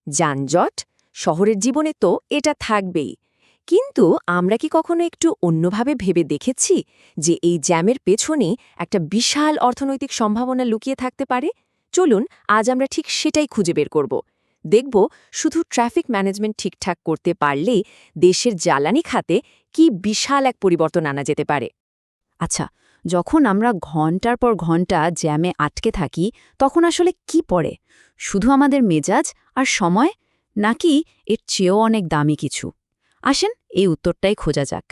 যানজট শহরের জীবনে তো এটা থাকবেই, কিন্তু আমরা কি কখনো একটু অন্যভাবে ভেবে দেখেছি যে এই জ্যামের পেছনে একটা বিশাল অর্থনৈতিক সম্ভাবনা লুকিয়ে থাকতে পারে? চলুন আজ আমরা ঠিক সেটাই খুঁজে বের করব। দেখব শুধু ট্রাফিক ম্যানেজমেন্ট ঠিকঠাক করতে পারলেই দেশের জ্বালানি খাতে কি বিশাল এক পরিবর্তন আনা যেতে পারে। আচ্ছা, যখন আমরা ঘন্টার পর ঘন্টা জ্যামে আটকে থাকি তখন আসলে কি পড়ে? শুধু আমাদের মেজাজ আর সময়, নাকি এর চেয়েও অনেক দামি কিছু? আসেন এই উত্তরটাই খোঁজা যাক।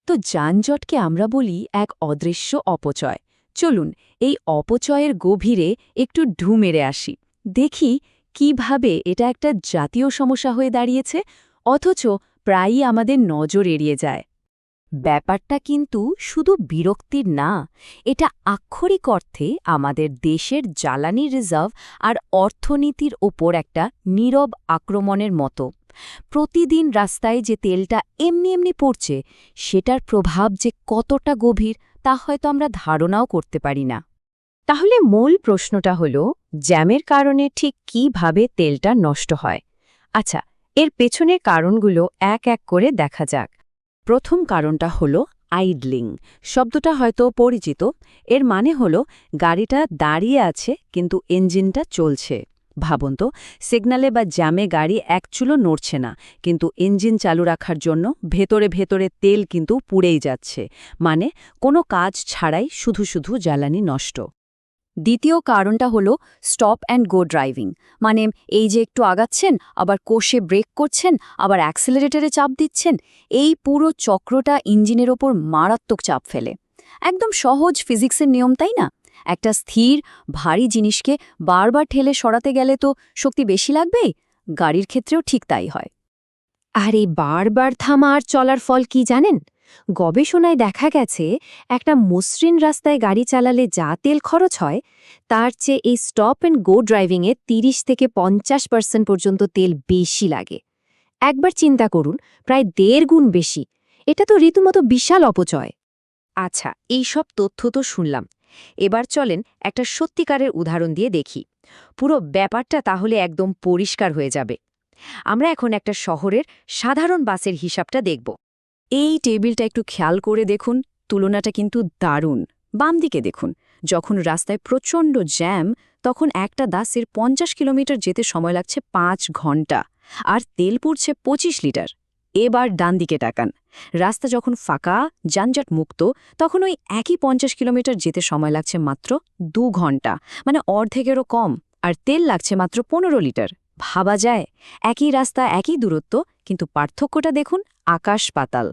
তো যানজটকে আমরা বলি এক অদৃশ্য অপচয়। চলুন এই অপচয়ের গভীরে একটু ঢু মেরে আসি, দেখি কিভাবে এটা একটা জাতীয় সমস্যা হয়ে দাঁড়িয়েছে, অথচ প্রায়ই আমাদের নজর এড়িয়ে যায়। ব্যাপারটা কিন্তু শুধু বিরক্তির না, এটা আক্ষরিক অর্থে আমাদের দেশের জ্বালানি রিজার্ভ আর অর্থনীতির ওপর একটা নীরব আক্রমণের মতো। প্রতিদিন রাস্তায় যে তেলটা এমনি এমনি পড়ছে, সেটার প্রভাব যে কতটা গভীর তা হয়তো আমরা ধারণাও করতে পারি না। তাহলে মূল প্রশ্নটা হলো, জ্যামের কারণে ঠিক কিভাবে তেলটা নষ্ট হয়? আচ্ছা, এর পেছনের কারণগুলো এক এক করে দেখা যাক। প্রথম কারণটা হলো আইডলিং। শব্দটা হয়তো পরিচিত। এর মানে হলো গাড়িটা দাঁড়িয়ে আছে কিন্তু ইঞ্জিনটা চলছে। ভাবুন তো, সিগন্যালে বা জ্যামে গাড়ি এক চুলো নড়ছে না, কিন্তু ইঞ্জিন চালু রাখার জন্য ভেতরে ভেতরে তেল কিন্তু পুড়েই যাচ্ছে। মানে কোনো কাজ ছাড়াই শুধু শুধু জ্বালানি নষ্ট। দ্বিতীয় কারণটা হলো স্টপ অ্যান্ড গো ড্রাইভিং। মানে এই যে একটু আগাচ্ছেন, আবার কষে ব্রেক করছেন, আবার অ্যাক্সেলারেটরে চাপ দিচ্ছেন, এই পুরো চক্রটা ইঞ্জিনের ওপর মারাত্মক চাপ ফেলে। একদম সহজ ফিজিক্সের নিয়ম, তাই না? একটা স্থির ভারী জিনিসকে বারবার ঠেলে সরাতে গেলে তো শক্তি বেশি লাগবে। গাড়ির ক্ষেত্রেও ঠিক তাই হয়। আর এই বারবার থামা আর চলার ফল কি জানেন? গবেষণায় দেখা গেছে একটা মসৃণ রাস্তায় গাড়ি চালালে যা তেল খরচ হয়, তার চেয়ে এই স্টপ অ্যান্ড গো ড্রাইভিংয়ে ৩০ থেকে ৫০% পর্যন্ত তেল বেশি লাগে। একবার চিন্তা করুন, প্রায় ১.৫ গুণ বেশি। এটা তো রীতিমতো বিশাল অপচয়। আচ্ছা, এই সব তথ্য তো শুনলাম। এবার চলেন একটা সত্যিকারের উদাহরণ দিয়ে দেখি। পুরো ব্যাপারটা তাহলে একদম পরিষ্কার হয়ে যাবে। আমরা এখন একটা শহরের সাধারণ বাসের হিসাবটা দেখব। এই টেবিলটা একটু খেয়াল করে দেখুন, তুলনাটা কিন্তু দারুণ। বাম দিকে দেখুন, যখন রাস্তায় প্রচণ্ড জ্যাম, তখন একটা বাসের ৫০ কিলোমিটার যেতে সময় লাগছে ৫ ঘন্টা, আর তেল পুড়ছে ২৫ লিটার। এবার ডান দিকে তাকান, রাস্তা যখন ফাঁকা, যানজট মুক্ত, তখন ওই একই ৫০ কিলোমিটার যেতে সময় লাগছে মাত্র ২ ঘন্টা, মানে অর্ধেকেরও কম, আর তেল লাগছে মাত্র ১৫ লিটার। ভাবা যায়, একই রাস্তা একই দূরত্ব, কিন্তু পার্থক্যটা দেখুন আকাশ পাতাল।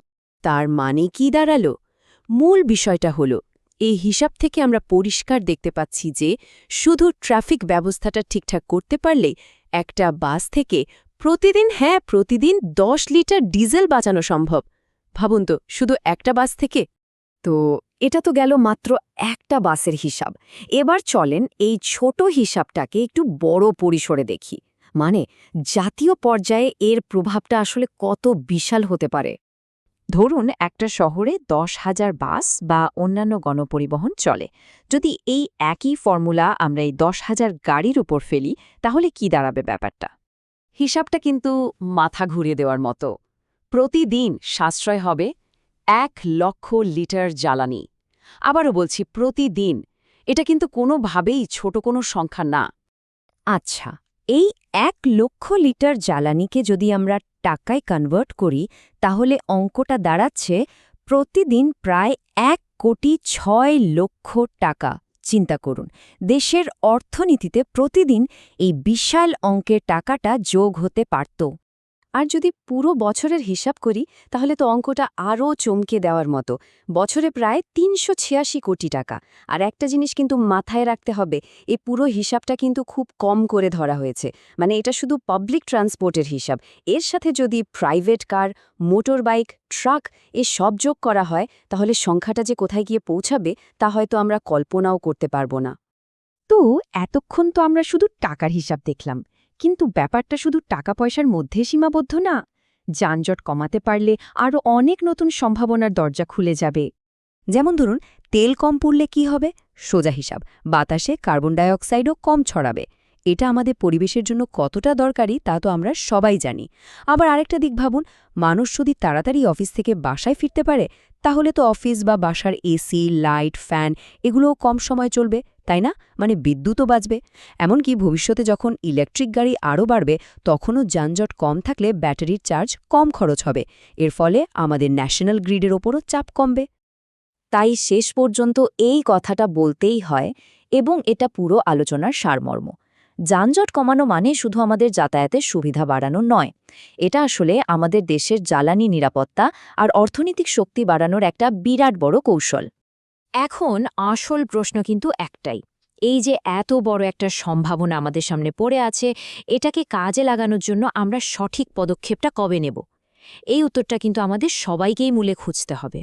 তার মানে কি দাঁড়ালো? মূল বিষয়টা হলো, এই হিসাব থেকে আমরা পরিষ্কার দেখতে পাচ্ছি যে শুধু ট্রাফিক ব্যবস্থাটা ঠিকঠাক করতে পারলে একটা বাস থেকে প্রতিদিন ১০ লিটার ডিজেল বাঁচানো সম্ভব। ভাবুন তো, শুধু একটা বাস থেকে। তো এটা তো গেল মাত্র একটা বাসের হিসাব। এবার চলেন এই ছোট হিসাবটাকে একটু বড় পরিসরে দেখি। মানে জাতীয় পর্যায়ে এর প্রভাবটা আসলে কত বিশাল হতে পারে। ধরুন একটা শহরে ১০,০০০ বাস বা অন্যান্য গণপরিবহন চলে। যদি এই একই ফর্মুলা আমরা এই ১০,০০০ গাড়ির উপর ফেলি, তাহলে কি দাঁড়াবে ব্যাপারটা? হিসাবটা কিন্তু মাথা ঘুরিয়ে দেওয়ার মতো। প্রতিদিন সাশ্রয় হবে ১,০০,০০০ লিটার জ্বালানি। আবারও বলছি, প্রতিদিন। এটা কিন্তু কোনোভাবেই ছোট কোনো সংখ্যা না। আচ্ছা, এই ১,০০,০০০ লিটার জ্বালানিকে যদি আমরা টাকায় কনভার্ট করি, তাহলে অঙ্কটা দাঁড়াচ্ছে প্রতিদিন প্রায় ১,৬০,০০,০০০ টাকা। চিন্তা করুন, দেশের অর্থনীতিতে প্রতিদিন এই বিশাল অঙ্কের টাকাটা যোগ হতে পারত। আর যদি পুরো বছরের হিসাব করি, তাহলে তো অঙ্কটা আরও চমকে দেওয়ার মতো। বছরে প্রায় ৩৮৬ কোটি টাকা। আর একটা জিনিস কিন্তু মাথায় রাখতে হবে, এই পুরো হিসাবটা কিন্তু খুব কম করে ধরা হয়েছে। মানে এটা শুধু পাবলিক ট্রান্সপোর্টের হিসাব। এর সাথে যদি private car, motor bike, truck সব যোগ করা হয়, তাহলে সংখ্যাটা যে কোথায় গিয়ে পৌঁছাবে তা হয়তো আমরা কল্পনাও করতে পারব না। তো এতক্ষণ তো আমরা শুধু টাকার হিসাব দেখলাম, কিন্তু ব্যাপারটা শুধু টাকা পয়সার মধ্যে সীমাবদ্ধ না। যানজট কমাতে পারলে আরও অনেক নতুন সম্ভাবনার দরজা খুলে যাবে। যেমন ধরুন, তেল কম পুড়লে কি হবে? সোজা হিসাব, বাতাসে কার্বন ডাইঅক্সাইডও কম ছড়াবে। এটা আমাদের পরিবেশের জন্য কতটা দরকারি তা তো আমরা সবাই জানি। আবার আরেকটা দিক ভাবুন, মানুষ যদি তাড়াতাড়ি অফিস থেকে বাসায় ফিরতে পারে, তাহলে তো অফিস বা বাসার এসি, লাইট, ফ্যান এগুলোও কম সময় চলবে, তাই না? মানে বিদ্যুৎও বাঁচবে। এমনকি ভবিষ্যতে যখন ইলেকট্রিক গাড়ি আরও বাড়বে, তখনও যানজট কম থাকলে ব্যাটারির চার্জ কম খরচ হবে। এর ফলে আমাদের ন্যাশনাল গ্রিডের ওপরও চাপ কমবে। তাই শেষ পর্যন্ত এই কথাটা বলতেই হয়, এবং এটা পুরো আলোচনার সারমর্ম। যানজট কমানো মানে শুধু আমাদের যাতায়াতের সুবিধা বাড়ানো নয়, এটা আসলে আমাদের দেশের জ্বালানি নিরাপত্তা আর অর্থনৈতিক শক্তি বাড়ানোর একটা বিরাট বড় কৌশল। এখন আসল প্রশ্ন কিন্তু একটাই, এই যে এত বড় একটা সম্ভাবনা আমাদের সামনে পড়ে আছে, এটাকে কাজে লাগানোর জন্য আমরা সঠিক পদক্ষেপটা কবে নেব? এই উত্তরটা কিন্তু আমাদের সবাইকেই মূলে খুঁজতে হবে।